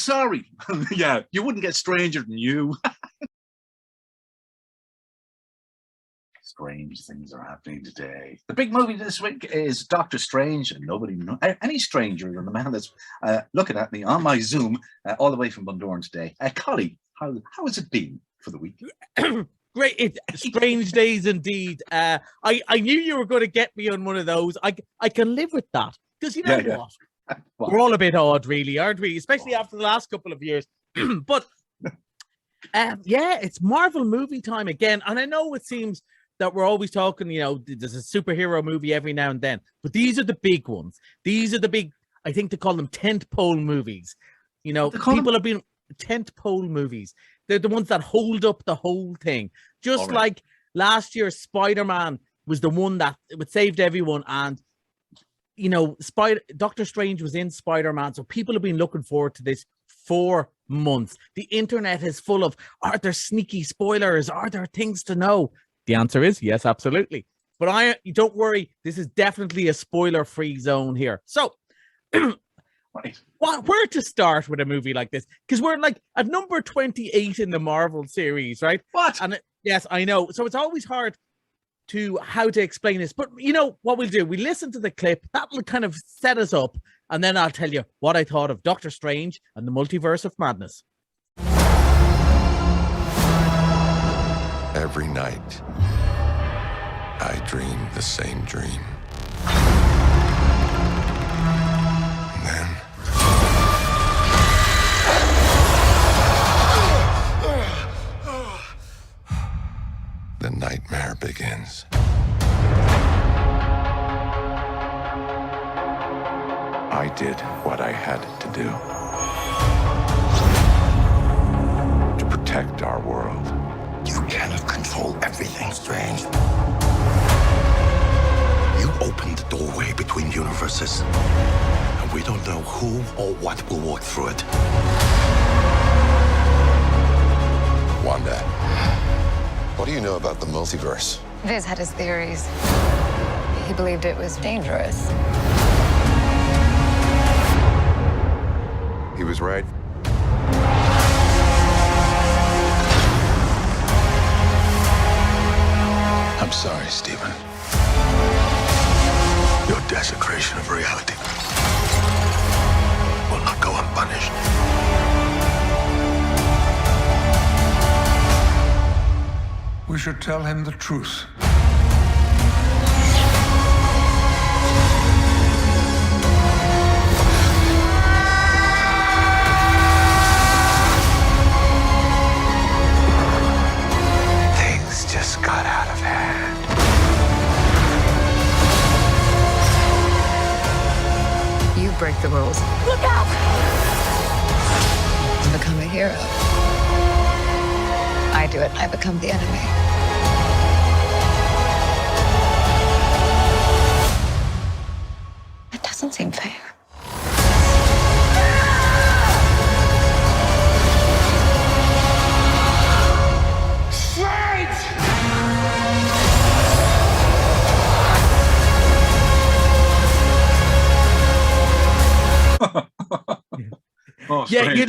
sorry. Yeah, you wouldn't get stranger than you. Strange things are happening today. The big movie this week is Doctor Strange, and nobody any stranger than the man that's looking at me on my Zoom all the way from Bundoran today. Collie, how has it been for the week? Great. It's strange days indeed. I knew you were going to get me on one of those. I can live with that because you know what? We're all a bit odd, really, aren't we? Especially after the last couple of years. But yeah, it's Marvel movie time again. And I know it seems that we're always talking, you know, there's a superhero movie every now and then, but these are the big ones. These are the big, I think they call them tentpole movies. You know, people have been tentpole movies. They're the ones that hold up the whole thing. Just like last year, Spider-Man was the one that saved everyone. And, you know, Doctor Strange was in Spider-Man. So people have been looking forward to this for months. The internet is full of, are there sneaky spoilers? Are there things to know? The answer is yes, absolutely. But don't worry, this is definitely a spoiler-free zone here. So, where to start with a movie like this? Because we're like at number 28 in the Marvel series, right? What? And yes, I know. So it's always hard how to explain this. But you know what we'll do? We listen to the clip. That will kind of set us up. And then I'll tell you what I thought of Doctor Strange and the Multiverse of Madness. Every night, I dream the same dream. And then... the nightmare begins. I did what I had to do. To protect our world. You cannot control everything, Strange. You opened the doorway between universes, and we don't know who or what will walk through it. Wanda, what do you know about the multiverse? Viz had his theories. He believed it was dangerous. He was right. I'm sorry, Stephen. Your desecration of reality will not go unpunished. We should tell him the truth. Things just got out of hand. You break the rules. Look out! Become a hero. I do it, I become the enemy. It doesn't seem fair. Yeah,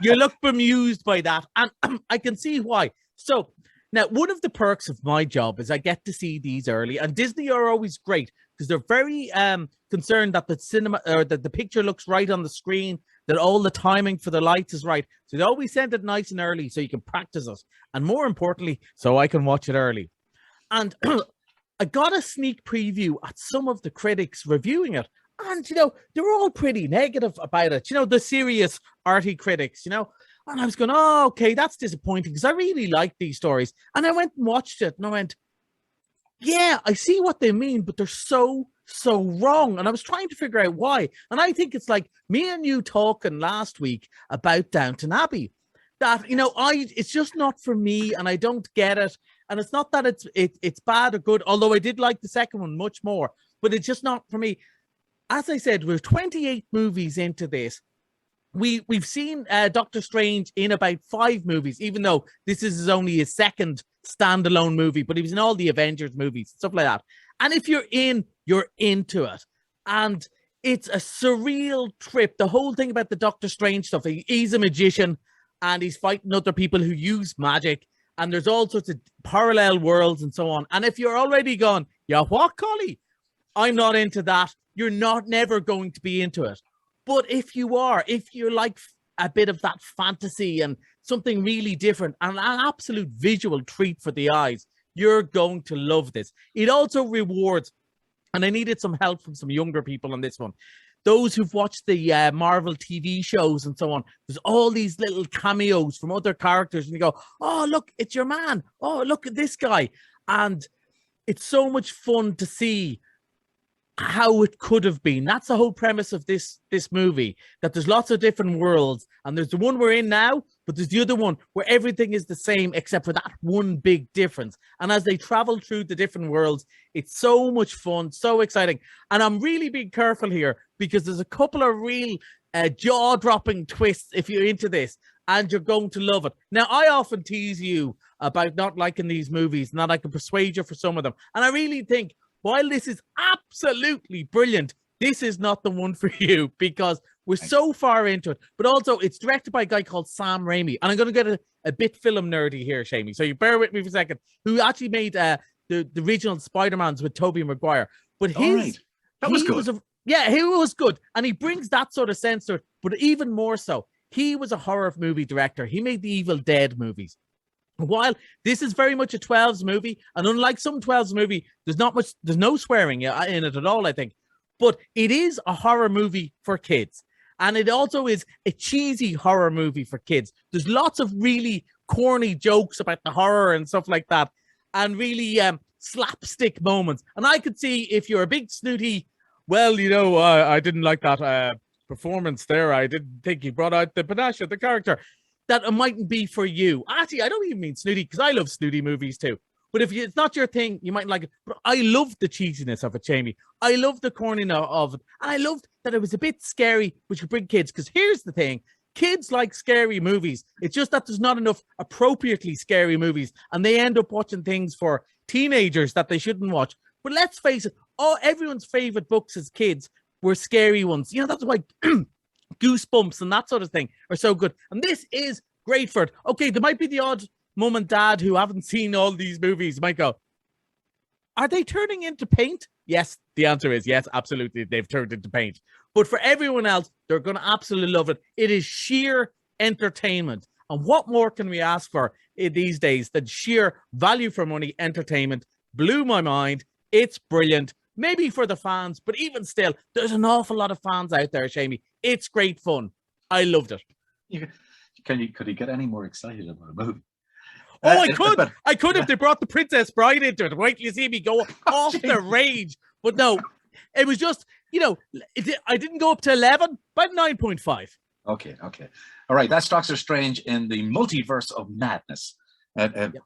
you look bemused by that, and I can see why. So now, one of the perks of my job is I get to see these early, and Disney are always great because they're very concerned that the cinema or that the picture looks right on the screen, that all the timing for the lights is right. So they always send it nice and early so you can practice it, and more importantly, so I can watch it early. And I got a sneak preview at some of the critics reviewing it. And, you know, they were all pretty negative about it. You know, the serious arty critics, you know. And I was going, oh, okay, that's disappointing because I really like these stories. And I went and watched it and I went, yeah, I see what they mean, but they're so wrong. And I was trying to figure out why. And I think it's like me and you talking last week about Downton Abbey. That, you know, it's just not for me and I don't get it. And it's not that it's bad or good, although I did like the second one much more. But it's just not for me. As I said, we're 28 movies into this. We've seen Doctor Strange in about 5 movies, even though this is only his second standalone movie, but he was in all the Avengers movies, stuff like that. And if you're into it, and It's a surreal trip. The whole thing about the Doctor Strange stuff, he's a magician and he's fighting other people who use magic. And there's all sorts of parallel worlds and so on. And if you're already gone, yeah, what, Collie? I'm not into that. You're never going to be into it. But if you are, if you like a bit of that fantasy and something really different and an absolute visual treat for the eyes, you're going to love this. It also rewards, and I needed some help from some younger people on this one. Those who've watched the Marvel TV shows and so on, there's all these little cameos from other characters, and you go, oh, look, it's your man. Oh, look at this guy. And it's so much fun to see how it could have been. That's the whole premise of this movie, that there's lots of different worlds, and there's the one we're in now, but there's the other one where everything is the same except for that one big difference. And as they travel through the different worlds, it's so much fun, so exciting. And I'm really being careful here because there's a couple of real jaw-dropping twists if you're into this, and you're going to love it. Now, I often tease you about not liking these movies, and that I can persuade you for some of them. And I really think, while this is absolutely brilliant, this is not the one for you because we're so far into it. But also, it's directed by a guy called Sam Raimi. And I'm going to get a bit film nerdy here, Shamey. So you bear with me for a second. Who actually made the original Spider-Mans with Tobey Maguire. But that was good. He was good. And he brings that sort of sense to it. But even more so, he was a horror movie director. He made the Evil Dead movies. While this is very much a 12s movie, and unlike some 12s movie, there's no swearing in it at all, I think. But it is a horror movie for kids. And it also is a cheesy horror movie for kids. There's lots of really corny jokes about the horror and stuff like that. And really slapstick moments. And I could see if you're a big snooty, well, I didn't like that performance there. I didn't think he brought out the panache of the character. That it mightn't be for you. Actually, I don't even mean snooty because I love snooty movies too. But if it's not your thing, you mightn't like it. But I love the cheesiness of it, Jamie. I love the corniness of it. And I loved that it was a bit scary, which would bring kids. Because here's the thing. Kids like scary movies. It's just that there's not enough appropriately scary movies. And they end up watching things for teenagers that they shouldn't watch. But let's face it, everyone's favorite books as kids were scary ones. That's why Goosebumps and that sort of thing are so good. And this is great for it. Okay, there might be the odd mum and dad who haven't seen all these movies might go, are they turning into paint? Yes, the answer is yes, absolutely. They've turned into paint. But for everyone else, they're going to absolutely love it. It is sheer entertainment. And what more can we ask for these days than sheer value for money entertainment? Blew my mind. It's brilliant. Maybe for the fans, but even still, there's an awful lot of fans out there, Shamey. It's great fun. I loved it. Could he get any more excited about a movie? I could if they brought the Princess Bride into it. Wait till you see me go off the rage. But no, it was just, I didn't go up to 11, but 9.5. Okay. All right, that's Doctor Strange in the Multiverse of Madness.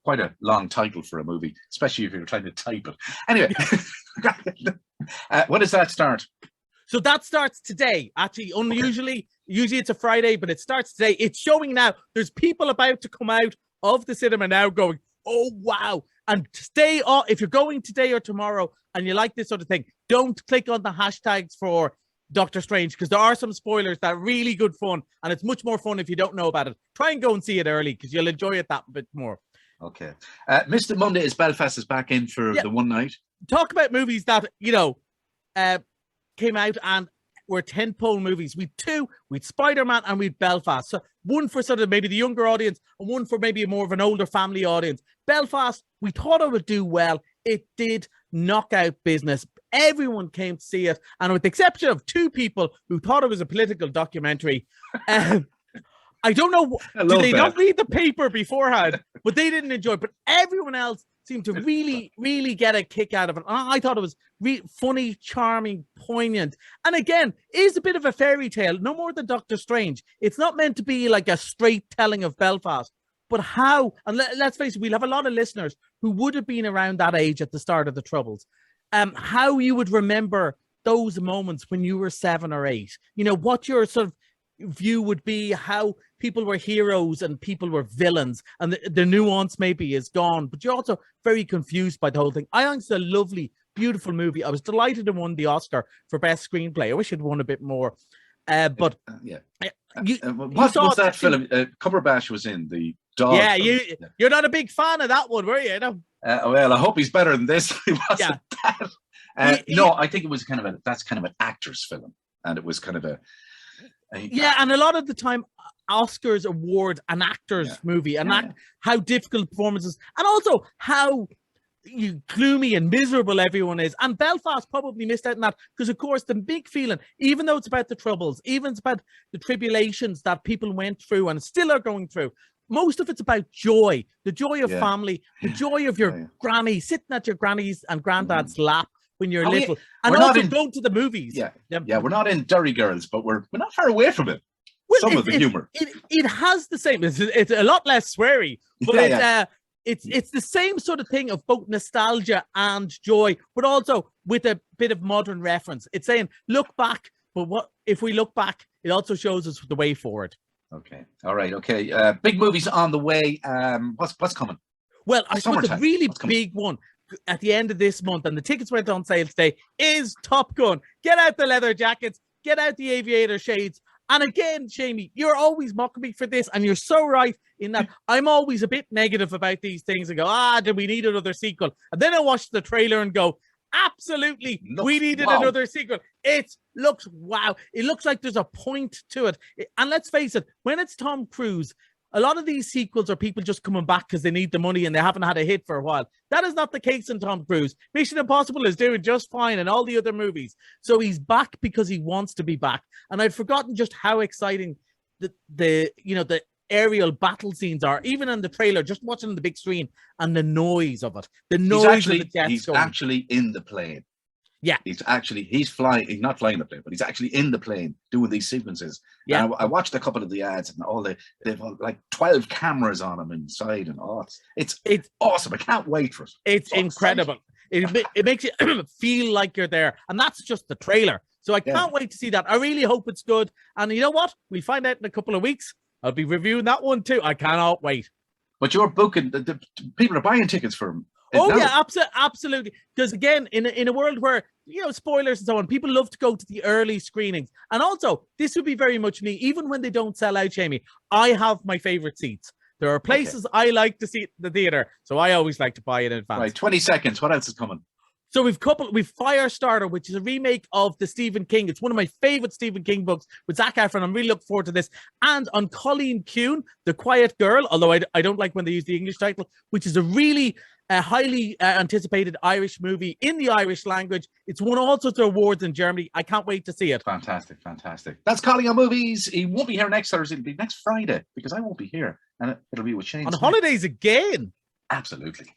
Quite a long title for a movie, especially if you're trying to type it. Anyway, when does that start? So that starts today. Actually, usually it's a Friday, but it starts today. It's showing now. There's people about to come out of the cinema now going, oh, wow. And stay on. If you're going today or tomorrow and you like this sort of thing, don't click on the hashtags for Doctor Strange because there are some spoilers that are really good fun. And it's much more fun if you don't know about it. Try and go and see it early because you'll enjoy it that bit more. Okay. Mr. Monday is Belfast is back in for the one night. Talk about movies that, came out and were tentpole movies. We'd two, we'd Spider-Man and we'd Belfast. So one for sort of maybe the younger audience and one for maybe more of an older family audience. Belfast, we thought it would do well. It did knock out business. Everyone came to see it. And with the exception of two people who thought it was a political documentary, I don't know, did they not read the paper beforehand? But they didn't enjoy it. But everyone else seemed to really, really get a kick out of it. I thought it was funny, charming, poignant. And again, it is a bit of a fairy tale, no more than Doctor Strange. It's not meant to be like a straight telling of Belfast. But how, and let's face it, we'll have a lot of listeners who would have been around that age at the start of the Troubles. How you would remember those moments when you were 7 or 8. What your sort of view would be, how people were heroes and people were villains, and the nuance maybe is gone, but you're also very confused by the whole thing. I think it's a lovely, beautiful movie. I was delighted it won the Oscar for best screenplay. I wish it won a bit more. But yeah. you What saw was that it, film? Cumberbatch was in the dog. yeah, film. you're not a big fan of that one, were you? No. Well, I hope he's better than this. He wasn't Yeah. that. No, I think it was that's kind of an actor's film, and it was kind of yeah, and a lot of the time Oscars award an actor's movie, how difficult performances, and also how gloomy and miserable everyone is. And Belfast probably missed out on that because, of course, the big feeling, even though it's about the troubles, even it's about the tribulations that people went through and still are going through, most of it's about joy, the joy of family, the joy of your granny, sitting at your granny's and granddad's lap when you're little, and also going to the movies. We're not in Derry Girls, but we're not far away from it. Well, some of the humor. It has the same. It's a lot less sweary, but it's the same sort of thing of both nostalgia and joy, but also with a bit of modern reference. It's saying, look back, but what if we look back? It also shows us the way forward. Okay. All right. Okay. Big movies on the way. What's coming? Well, I suppose the really big one at the end of this month, and the tickets went on sale today, is Top Gun. Get out the leather jackets, get out the aviator shades. And again, Shamey, you're always mocking me for this, and you're so right in that I'm always a bit negative about these things and go, do we need another sequel? And then I watch the trailer and go, absolutely, we needed another sequel. It looks wow. It looks like there's a point to it. And let's face it, when it's Tom Cruise, a lot of these sequels are people just coming back because they need the money and they haven't had a hit for a while. That is not the case in Tom Cruise. Mission Impossible is doing just fine in all the other movies. So he's back because he wants to be back. And I'd forgotten just how exciting the aerial battle scenes are, even in the trailer, just watching on the big screen, and the noise of it. The noise of the jets He's going. actually in the plane. Yeah. He's flying. He's not flying the plane, but he's actually in the plane doing these sequences. Yeah. And I watched a couple of the ads, and they've like 12 cameras on them inside, and it's awesome. I can't wait for it. It's incredible. It makes you feel like you're there, and that's just the trailer. So I can't wait to see that. I really hope it's good. And you know what? We'll find out in a couple of weeks. I'll be reviewing that one too. I cannot wait. But you're booking. The people are buying tickets for him. Oh yeah, absolutely. Because again, in a world where spoilers and so on, people love to go to the early screenings, and also this would be very much me. Even when they don't sell out, Jamie, I have my favorite seats. There are places I like to see at the theater, so I always like to buy it in advance. Right, 20 seconds. What else is coming? So we've Firestarter, which is a remake of the Stephen King. It's one of my favorite Stephen King books with Zac Efron. I'm really looking forward to this. And on Colleen Kuhn, The Quiet Girl, although I don't like when they use the English title, which is a really highly anticipated Irish movie in the Irish language. It's won all sorts of awards in Germany. I can't wait to see it. Fantastic. That's Colleen on Movies. He won't be here next Thursday. It'll be next Friday because I won't be here. And it'll be with Shane On Smith. holidays again. Absolutely.